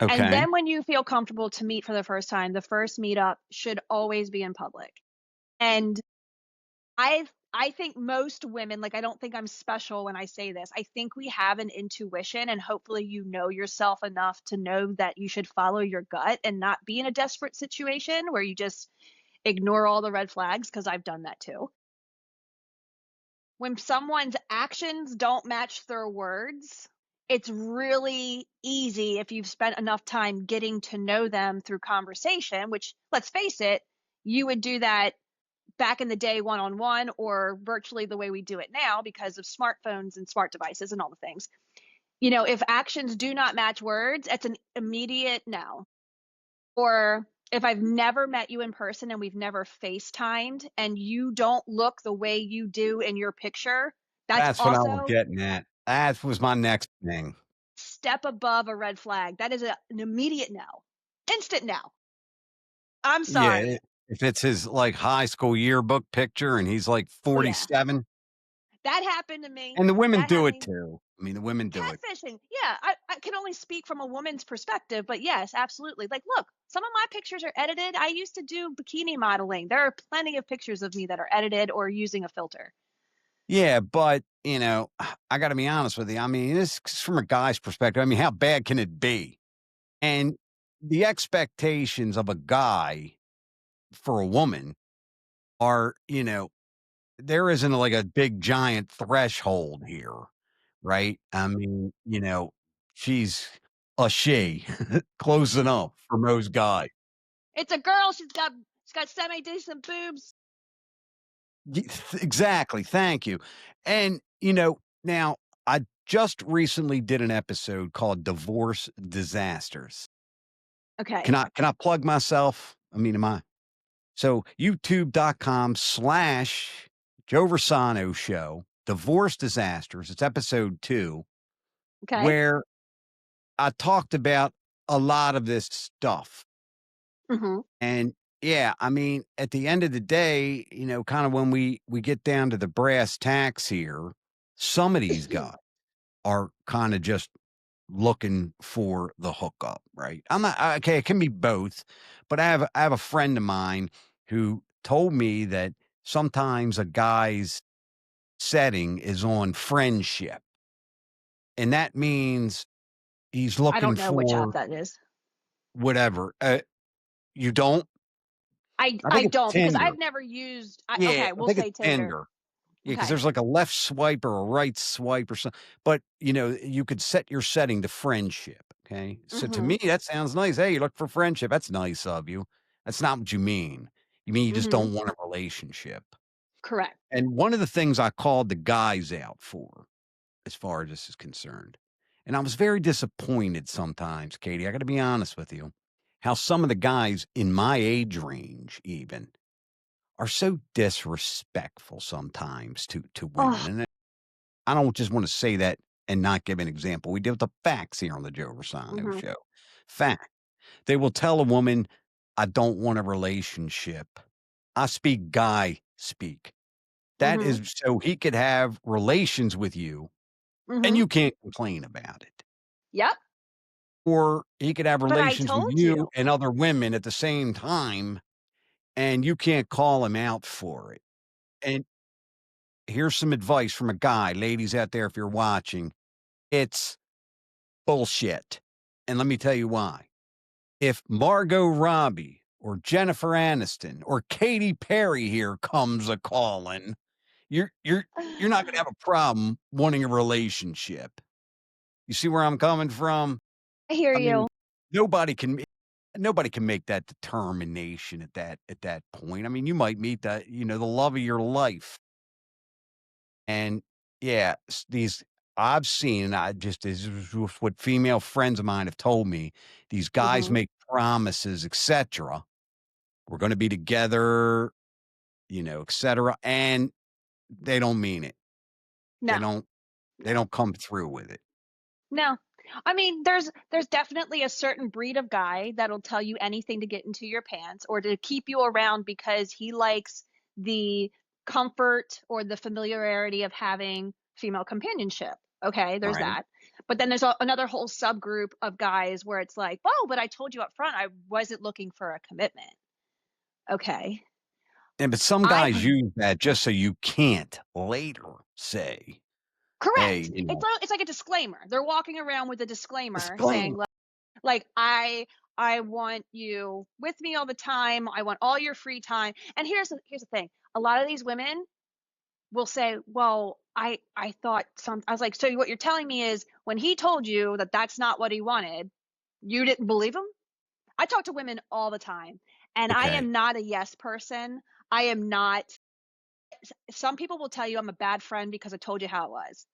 And okay. then when you feel comfortable to meet for the first time, the first meetup should always be in public. And I think most women, like, I don't think I'm special when I say this. I think we have an intuition, and hopefully you know yourself enough to know that you should follow your gut and not be in a desperate situation where you just ignore all the red flags, because I've done that too. When someone's actions don't match their words, it's really easy if you've spent enough time getting to know them through conversation, which, let's face it, you would do that back in the day one on one or virtually the way we do it now because of smartphones and smart devices and all the things. If actions do not match words, it's an immediate no. Or if I've never met you in person and we've never FaceTimed and you don't look the way you do in your picture, that's That's what I was also getting at. That was my next thing. step above a red flag. That is an immediate no. Instant no. I'm Yeah, I sorry. if it's his, like, high school yearbook picture and he's, like, Oh yeah. 47, That happened to me. and the women That do it happened. too. I mean, the women do it. Catfishing. Yeah, I can only speak from a woman's perspective, but yes, absolutely. Like, look, some of my pictures are edited. I used to do bikini modeling. There are plenty of pictures of me that are edited or using a filter. Yeah, but, I gotta be honest with you. I mean, this is from a guy's perspective. I mean, how bad can it be? And the expectations of a guy for a woman are, there isn't like a big giant threshold here, right? I mean, she's a she, close enough for most guys. It's a girl. She's got semi decent boobs. Exactly. Thank you. And, now I just recently did an episode called Divorce Disasters. Can Okay. I can I plug myself? I mean, am I so youtube.com/Joe Rossano show, Divorce Disasters. It's episode 2, Okay. where I talked about a lot of this stuff. Hmm. And yeah, I mean, at the end of the day, kind of when we get down to the brass tacks here, Some of these guys are kind of just looking for the hookup, right? I'm not okay. It can be both, but I have a friend of mine who told me that sometimes a guy's setting is on friendship, and that means he's I looking don't know which app for that is. whatever. You don't? I I think it's don't because Tinder. I've never used. Yeah, Okay, I we'll think it's say Tinder. Tinder. Yeah, because Okay. there's like a left swipe or a right swipe or something. But you could set your setting to friendship. Okay. So to Mhm. me, that sounds nice. Hey, you look for friendship. That's nice of you. That's not what you mean. You mean you just Mhm. don't want a relationship. Correct. And one of the things I called the guys out for, as far as this is concerned, and I was very disappointed sometimes, Katie. I got to be honest with you, how some of the guys in my age range, even, are so disrespectful sometimes to women. Oh. And I don't just want to say that and not give an example. We deal with the facts here on the Joe Rossano Mhm. show. Fact. They will tell a woman, I don't want a relationship. I speak guy speak. That Mhm. is so he could have relations with you and Mhm. you can't complain about it. Yep. Or he could have But I relations with told you you. and other women at the same time and you can't call him out for it. And here's some advice from a guy, ladies out there, if you're watching. It's bullshit. And let me tell you why. If Margot Robbie or Jennifer Aniston or Katy Perry here comes a calling, you're not gonna have a problem wanting a relationship. You see where I'm coming from? I hear I mean, you. nobody can ma- nobody can make that determination at that point. I mean, you might meet the love of your life. And yeah, these I've seen, I just this is what female friends of mine have told me. These guys Mhm. make promises, etc. We're going to be together, etc. And they don't mean it. They No. don't. They No. don't come through with it. No. I mean, there's definitely a certain breed of guy that'll tell you anything to get into your pants or to keep you around because he likes the comfort or the familiarity of having female companionship. Okay, there's Right. that. But then there's another whole subgroup of guys where it's like, "Oh, but I told you up front I wasn't looking for a commitment." Okay. And but some I guys use that just so you can't later say, "Hey, Correct. It's like a disclaimer. They're walking around with a disclaimer saying, disclaimer." like, I want you with me all the time. I want all your free time. And here's the thing. A lot of these women will say, "Well, I thought some." I was like, "So what you're telling me is when he told you that that's not what he wanted, you didn't believe him?" I talk to women all the time, and I Okay. am not a yes person. I am not. Some people will tell you I'm a bad friend because I told you how it was.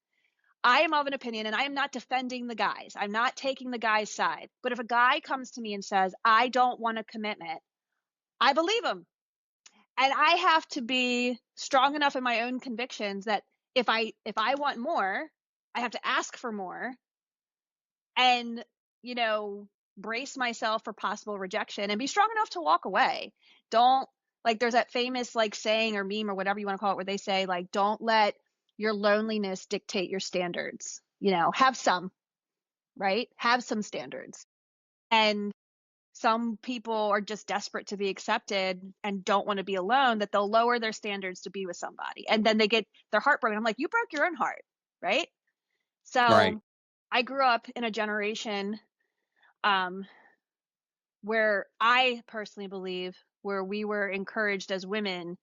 I am of an opinion, and I am not defending the guys. I'm not taking the guy's side. But if a guy comes to me and says, I don't want a commitment, I believe him. And I have to be strong enough in my own convictions that if I want more, I have to ask for more and, you know, brace myself for possible rejection and be strong enough to walk away. Don't like there's that famous like saying or meme or whatever you want to call it where they say like don't let your loneliness dictate your standards. Have some, right? Have some standards. And some people are just desperate to be accepted and don't want to be alone that they'll lower their standards to be with somebody. And then they get their heart broken. I'm like, you broke your own heart, right? Right. So I grew up in a generation um, where I personally believe where we were encouraged as women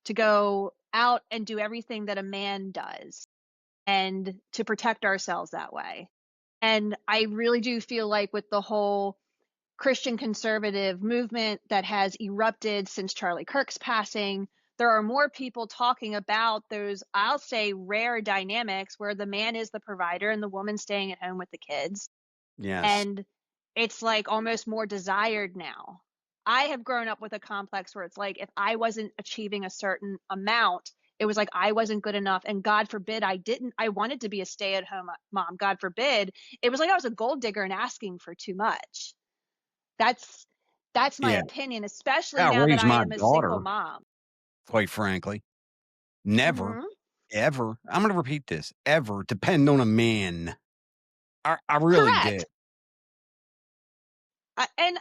to go out and do everything that a man does and to protect ourselves that way. And I really do feel like with the whole Christian conservative movement that has erupted since Charlie Kirk's passing, there are more people talking about those, I'll say, rare dynamics where the man is the provider and the woman staying at home with the kids. Yes. And it's like almost more desired now. I have grown up with a complex where it's like if I wasn't achieving a certain amount, it was like I wasn't good enough. And God forbid I wanted to be a stay at home mom. God forbid. It was like I was a gold digger and asking for too much. That's that's my Yeah. opinion, especially I now that raised I my am a single daughter, mom. quite frankly. Never. Mhm. ever, I'm going to repeat this, ever depend on a man. I really Correct. did. And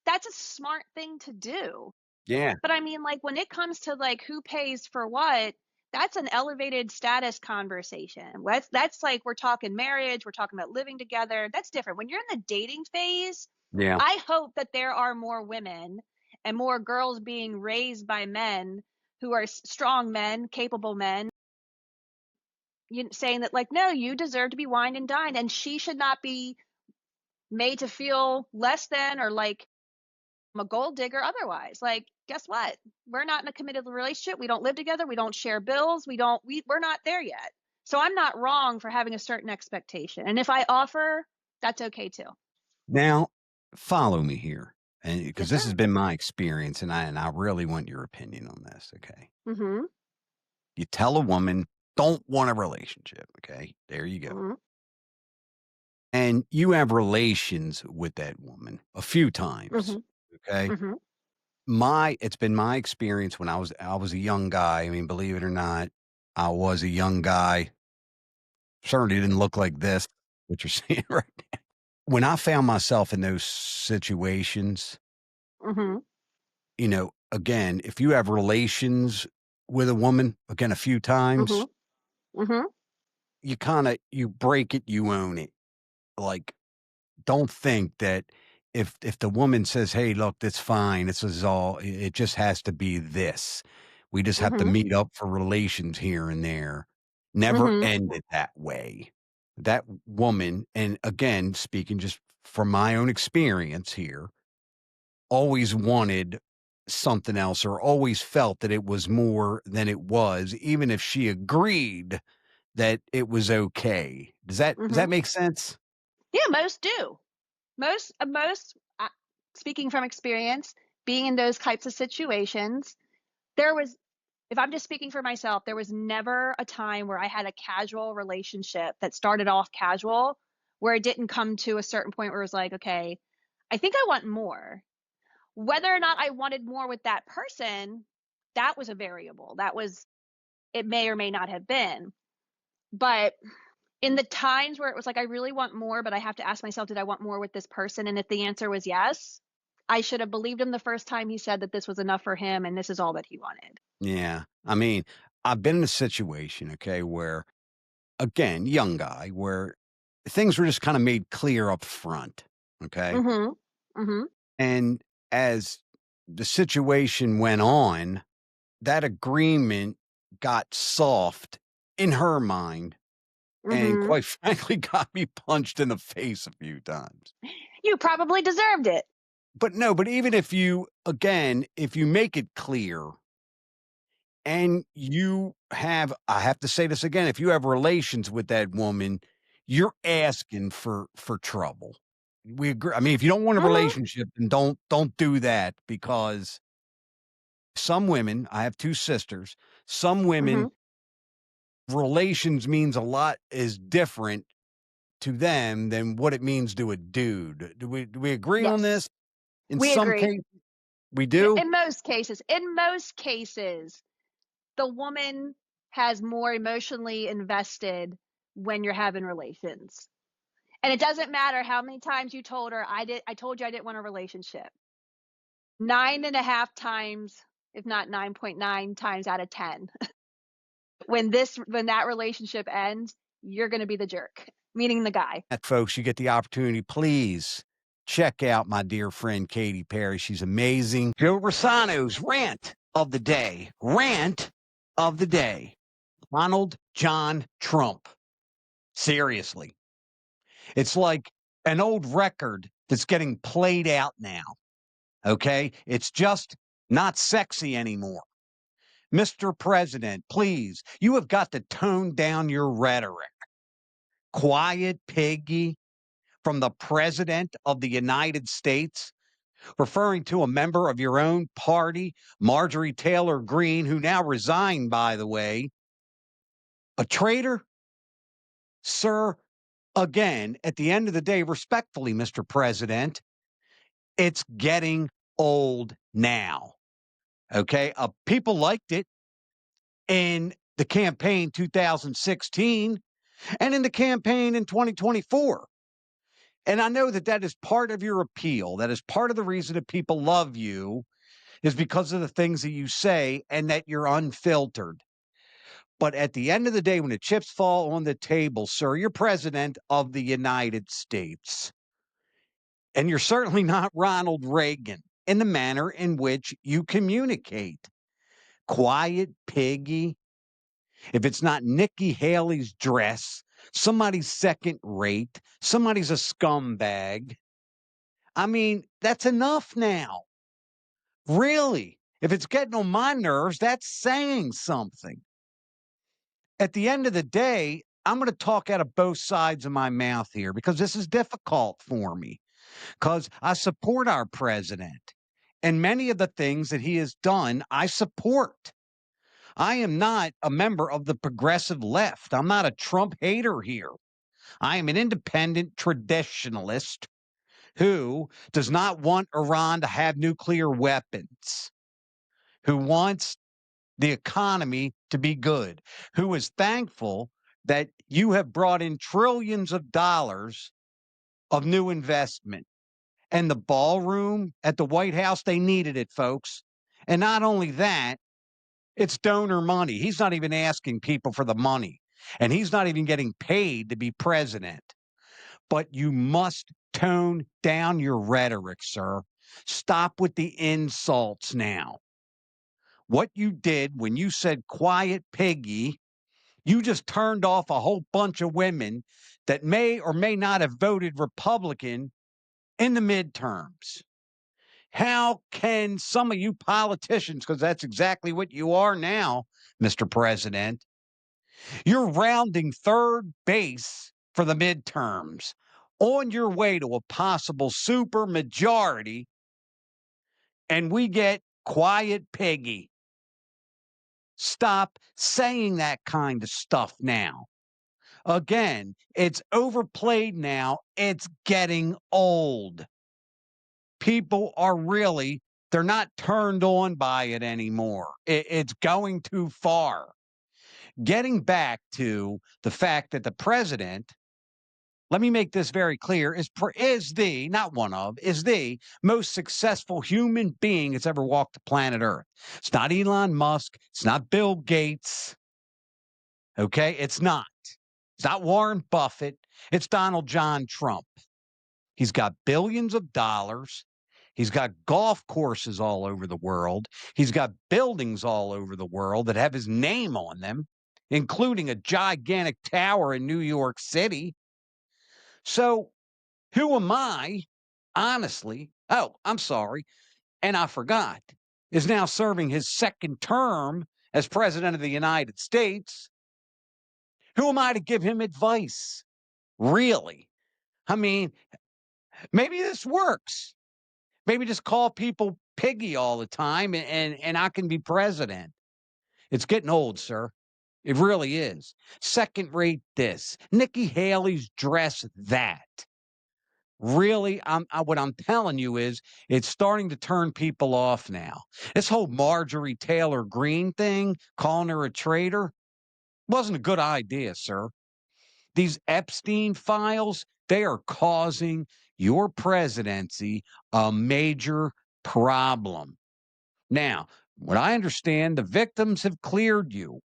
that's a smart thing to do. Yeah. But I mean, like, when it comes to like who pays for what, that's an elevated status conversation. That's like, we're talking marriage, we're talking about living together. That's different. When you're in the dating phase, Yeah. I hope that there are more women and more girls being raised by men who are strong men, capable men, saying that, like, no, you deserve to be wined and dined, and she should not be made to feel less than, or like I'm a gold digger otherwise. Like, guess what? We're not in a committed relationship. We don't live together. We don't share bills. We're not there yet. So I'm not wrong for having a certain expectation. And if I offer, that's okay too. Now, follow me here, and because Yes, this sir. has been my experience, and I really want your opinion on this. Okay, Mm-hmm. you tell a woman don't want a relationship. Okay, there you go, Mm-hmm. and you have relations with that woman a few times. Mm-hmm. Okay, Mm-hmm. it's been my experience when I was a young guy. I mean, believe it or not, I was a young guy. Certainly didn't look like this. What you're seeing right now. When I found myself in those situations, Mm-hmm. again, if you have relations with a woman, again, a few times, Mm-hmm. Mm-hmm. you break it, you own it. Like, don't think that if the woman says, "Hey, look, that's fine. This is all. It just has to be this. We just have to Mm-hmm. meet up for relations here and there." Never Mm-hmm. end it that way. That woman, and again, speaking just from my own experience here, always wanted something else or always felt that it was more than it was, even if she agreed that it was okay. Does that Mm-hmm. make sense? Yeah, most do. Most, speaking from experience, being in those types of situations, there was, if I'm just speaking for myself, there was never a time where I had a casual relationship that started off casual, where it didn't come to a certain point where it was like, okay, I think I want more. Whether or not I wanted more with that person, that was a variable. It may or may not have been. But in the times where it was like, I really want more, but I have to ask myself, did I want more with this person? And if the answer was yes, I should have believed him the first time he said that this was enough for him and this is all that he wanted. Yeah. I mean, I've been in a situation, okay, where again, young guy, where things were just kind of made clear up front. Okay. Mm-hmm. Mm-hmm. And as the situation went on, that agreement got soft in her mind and Mm-hmm. quite frankly got me punched in the face a few times. You probably deserved it. But no, but even if if you make it clear and I have to say this again, if you have relations with that woman, you're asking for trouble. We agree. I mean, if you don't want a Mm-hmm. relationship, then don't do that, because some women, I have two sisters, some Mm-hmm. women, relations means a lot is different to them than what it means to a dude. Do we agree on Yes, this? In we some agree. cases, we Yeah, do. in most cases, the woman has more emotionally invested when you're having relations. And it doesn't matter how many times you told her, I told you I didn't want a relationship. 9.5 times, if not 9.9 times out of 10, when that relationship ends, you're gonna be the jerk, meaning the guy. Folks, you get the opportunity, please check out my dear friend Katie Perry. She's amazing. Joe Rossano's rant of the day. Rant of the day. Donald John Trump. Seriously. It's like an old record that's getting played out now. Okay? It's just not sexy anymore. Mr. President, please, you have got to tone down your rhetoric. Quiet piggy from the President of the United States, referring to a member of your own party, Marjorie Taylor Greene, who now resigned, by the way. A traitor? Sir, again, at the end of the day, respectfully, Mr. President, it's getting old now. Okay? People liked it in the campaign 2016 and in the campaign in 2024. And I know that that is part of your appeal. That is part of the reason that people love you is because of the things that you say and that you're unfiltered. But at the end of the day, when the chips fall on the table, sir, you're president of the United States. And you're certainly not Ronald Reagan in the manner in which you communicate. Quiet, piggy. If it's not Nikki Haley's dress, somebody's second rate, somebody's a scumbag. I mean, that's enough now. Really. If it's getting on my nerves, that's saying something. At the end of the day, I'm going to talk out of both sides of my mouth here because this is difficult for me because I support our president and many of the things that he has done, I support. I am not a member of the progressive left. I'm not a Trump hater here. I am an independent traditionalist who does not want Iran to have nuclear weapons, who wants the economy to be good, who is thankful that you have brought in trillions of dollars of new investment. And the ballroom at the White House, they needed it, folks. And not only that, it's donor money. He's not even asking people for the money. And he's not even getting paid to be president. But you must tone down your rhetoric, sir. Stop with the insults now. What you did when you said quiet piggy, you just turned off a whole bunch of women that may or may not have voted Republican in the midterms. How can some of you politicians, because that's exactly what you are now, Mr. President, you're rounding third base for the midterms on your way to a possible super majority, and we get quiet piggy. Stop saying that kind of stuff now. Again, it's overplayed now. It's getting old. People are really, they're not turned on by it anymore. It's going too far. Getting back to the fact that the president, let me make this very clear, is the, not one of, is the most successful human being that's ever walked the planet Earth. It's not Elon Musk. It's not Bill Gates. Okay? It's not. It's not Warren Buffett. It's Donald John Trump. He's got billions of dollars. He's got golf courses all over the world. He's got buildings all over the world that have his name on them, including a gigantic tower in New York City. So who am I, honestly? Oh, I'm sorry. And I forgot, is now serving his second term as president of the United States. Who am I to give him advice? Really? I mean, maybe this works. Maybe just call people piggy all the time and I can be president. It's getting old, sir. It really is. Second rate this. Nikki Haley's dress that. Really, what I'm telling you is it's starting to turn people off now. This whole Marjorie Taylor Greene thing, calling her a traitor, wasn't a good idea, sir. These Epstein files, they are causing your presidency a major problem. Now, what I understand, the victims have cleared you.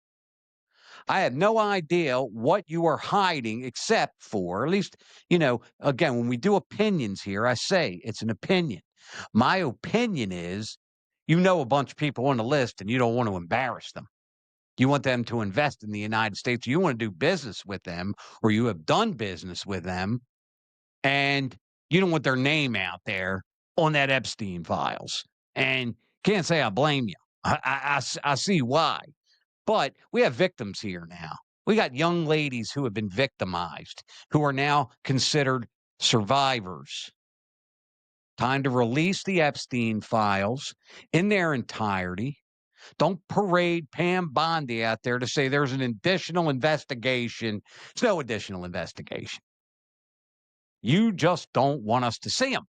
I have no idea what you are hiding except for, at least, again, when we do opinions here, I say it's an opinion. My opinion is you know a bunch of people on the list and you don't want to embarrass them. You want them to invest in the United States. You want to do business with them, or you have done business with them, and you don't want their name out there on that Epstein files. And can't say I blame you. I see why. But we have victims here now. We got young ladies who have been victimized, who are now considered survivors. Time to release the Epstein files in their entirety. Don't parade Pam Bondi out there to say there's an additional investigation. There's no additional investigation. You just don't want us to see them.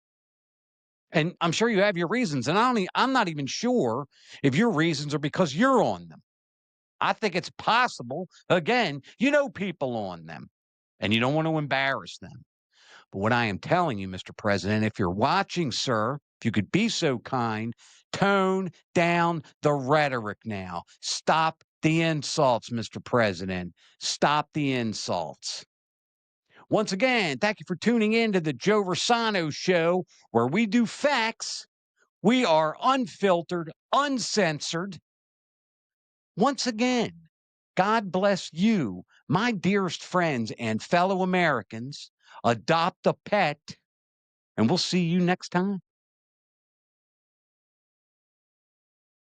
And I'm sure you have your reasons. And I'm not even sure if your reasons are because you're on them. I think it's possible. Again, you know people on them, and you don't want to embarrass them. But what I am telling you, Mr. President, if you're watching, sir, if you could be so kind, tone down the rhetoric now. Stop the insults, Mr. President. Stop the insults. Once again, thank you for tuning in to the Joe Rossano Show, where we do facts. We are unfiltered, uncensored. Once again, God bless you, my dearest friends and fellow Americans. Adopt a pet, and we'll see you next time.